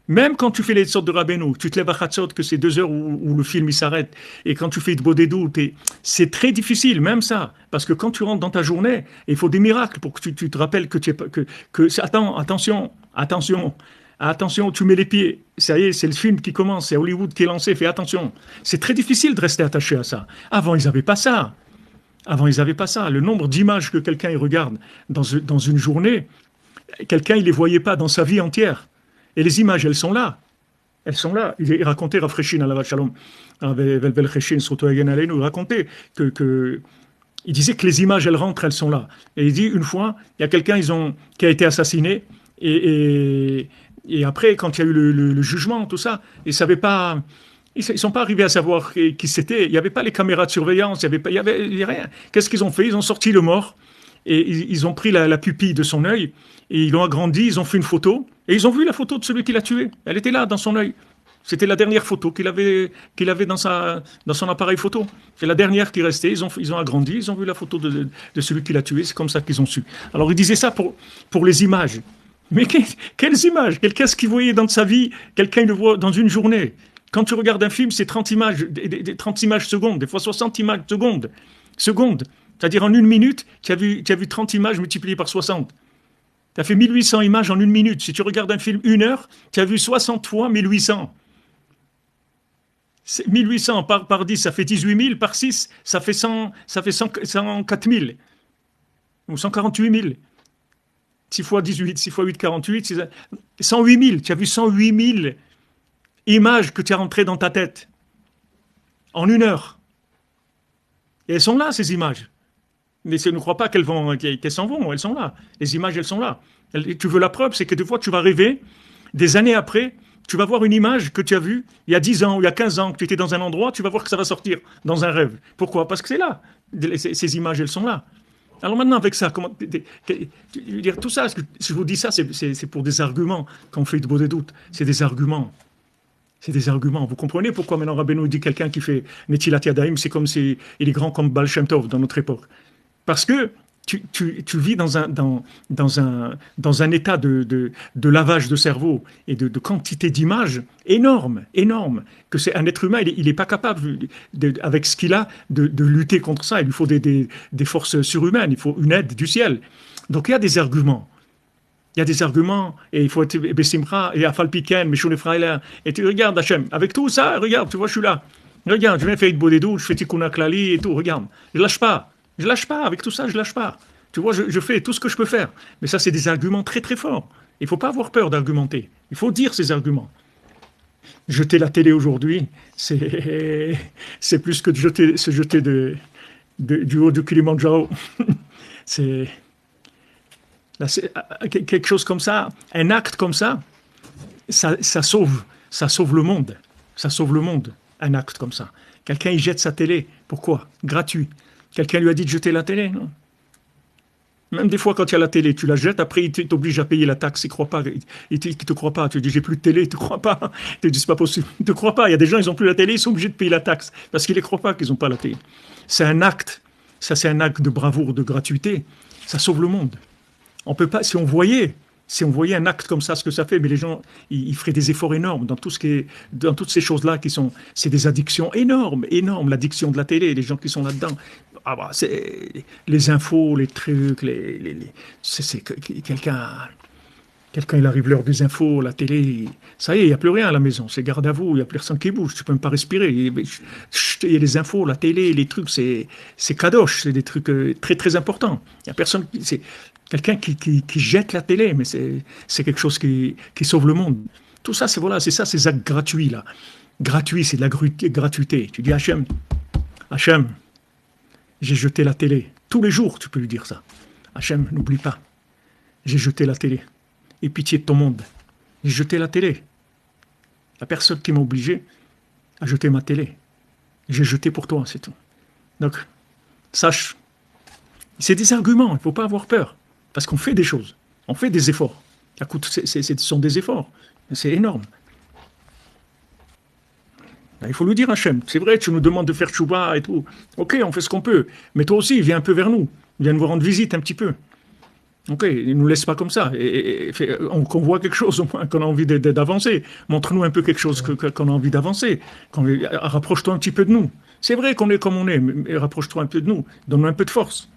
Même quand tu fais les sortes de Rabbeinu, tu te lèves à Chatzot, que c'est 2 heures où le film il s'arrête, et quand tu fais de Bodedou, c'est très difficile, même ça, parce que quand tu rentres dans ta journée, il faut des miracles pour que tu te rappelles que tu es pas- attends, attention, attention, attention, tu mets les pieds, ça y est, c'est le film qui commence, c'est Hollywood qui est lancé, fais attention. C'est très difficile de rester attaché à ça. Avant, ils n'avaient pas ça. Avant, ils n'avaient pas ça. Le nombre d'images que quelqu'un il regarde dans une journée, quelqu'un il les voyait pas dans sa vie entière. Et les images, elles sont là. Elles sont là. Il racontait, Rafreshin à la Shalom, il racontait il disait que les images, elles rentrent, elles sont là. Et il dit, une fois, il y a quelqu'un qui a été assassiné, et, et, et après, quand il y a eu le jugement, tout ça, ils savaient pas, ils ne sont pas arrivés à savoir qui c'était. Il n'y avait pas les caméras de surveillance, il y avait rien. Qu'est-ce qu'ils ont fait? Ils ont sorti le mort, et ils ont pris la pupille de son œil, et ils l'ont agrandi, ils ont fait une photo, et ils ont vu la photo de celui qui l'a tué. Elle était là, dans son œil. C'était la dernière photo qu'il avait dans son appareil photo. C'est la dernière qui restait. Ils ont agrandi, ils ont vu la photo de celui qui l'a tué. C'est comme ça qu'ils ont su. Alors, il disait ça pour les images. Mais quelles images? Qu'est-ce qu'il voyait dans sa vie? Quelqu'un le voit dans une journée. Quand tu regardes un film, c'est 30 images, 30 images secondes, des fois 60 images secondes. Secondes. C'est-à-dire en une minute, tu as vu 30 images multipliées par 60. Tu as fait 1800 images en une minute. Si tu regardes un film 1 heure, tu as vu 60 fois 1800. 1800 par 10, ça fait 18 000. Par 6, ça fait 104 000. Ou 148 000. 6 fois 18, 6 fois 8, 48. 108 000. Tu as vu 108 000 images que tu as rentrées dans ta tête. En 1 heure. Et elles sont là, ces images. Mais ne crois pas qu'elles s'en vont. Elles sont là. Les images, elles sont là. Tu veux la preuve, c'est que des fois, tu vas rêver, des années après, tu vas voir une image que tu as vue il y a 10 ans ou il y a 15 ans, que tu étais dans un endroit, tu vas voir que ça va sortir dans un rêve. Pourquoi? Parce que c'est là. Ces images, elles sont là. Alors maintenant, avec ça, tout ça, si je vous dis ça, c'est pour des arguments qu'on fait de beaux doutes. C'est des arguments. C'est des arguments. Vous comprenez pourquoi maintenant Rabbeinu dit quelqu'un qui fait Netilat Yadayim, c'est comme si il est grand comme Baal Shem Tov dans notre époque. Parce que tu vis dans un état de lavage de cerveau et de quantité d'images énorme, énorme, que c'est un être humain, il est pas capable, avec ce qu'il a, de lutter contre ça. Il lui faut des forces surhumaines, il faut une aide du ciel. Donc il y a des arguments. Il y a des arguments, et il faut être Bessimra, et Afalpiken, Meshune Frailer. Et tu regardes, Hachem, avec tout ça, regarde, tu vois, je suis là. Regarde, je viens faire Bodedou, je fais Tikkun Klali et tout, regarde. Je lâche pas. Je lâche pas, avec tout ça, je lâche pas. Tu vois, je fais tout ce que je peux faire. Mais ça, c'est des arguments très très forts. Il ne faut pas avoir peur d'argumenter. Il faut dire ces arguments. Jeter la télé aujourd'hui, c'est plus que se jeter du haut du Kilimandjaro. C'est, quelque chose comme ça, un acte comme ça sauve le monde. Ça sauve le monde, un acte comme ça. Quelqu'un, il jette sa télé. Pourquoi? Gratuit. Quelqu'un lui a dit de jeter la télé, non? Même des fois, quand il y a la télé, tu la jettes, après, il t'oblige à payer la taxe, il ne te croit pas. Tu dis, j'ai plus de télé, il ne te croit pas. Il te dit, c'est pas possible, il ne te croit pas. Il y a des gens, ils n'ont plus la télé, ils sont obligés de payer la taxe, parce qu'ils ne croient pas qu'ils n'ont pas la télé. C'est un acte, ça c'est un acte de bravoure, de gratuité, ça sauve le monde. On peut pas, si on voyait un acte comme ça, ce que ça fait, mais les gens, ils feraient des efforts énormes dans dans toutes ces choses-là c'est des addictions énormes, énormes, l'addiction de la télé, les gens qui sont là-dedans. Ah bah, c'est les infos, les trucs, c'est quelqu'un, il arrive l'heure des infos, la télé, ça y est, il n'y a plus rien à la maison, c'est garde à vous, il n'y a plus personne qui bouge, tu peux même pas respirer. Il y a les infos, la télé, les trucs, c'est kadosh, c'est des trucs très très importants. Il n'y a personne, c'est quelqu'un qui jette la télé, mais c'est quelque chose qui sauve le monde. Tout ça, c'est ça, ces actes gratuits là. Gratuit, c'est de la gratuité. Tu dis Hachem, Hachem, j'ai jeté la télé. Tous les jours, tu peux lui dire ça. Hachem, n'oublie pas, j'ai jeté la télé. Aie pitié de ton monde. J'ai jeté la télé. La personne qui m'a obligé à jeter ma télé. J'ai jeté pour toi, c'est tout. Donc, sache, c'est des arguments, il ne faut pas avoir peur. Parce qu'on fait des choses, on fait des efforts. Écoute, ce sont des efforts, c'est énorme. Il faut lui dire Hachem, c'est vrai, tu nous demandes de faire tchouba et tout. Ok, on fait ce qu'on peut. Mais toi aussi, viens un peu vers nous. Viens nous rendre visite un petit peu. Ok, ne nous laisse pas comme ça. Qu'on voit quelque chose au moins, qu'on a envie d'avancer. Montre-nous un peu quelque chose qu'on a envie d'avancer. Rapproche-toi un petit peu de nous. C'est vrai qu'on est comme on est, mais rapproche-toi un peu de nous. Donne-nous un peu de force.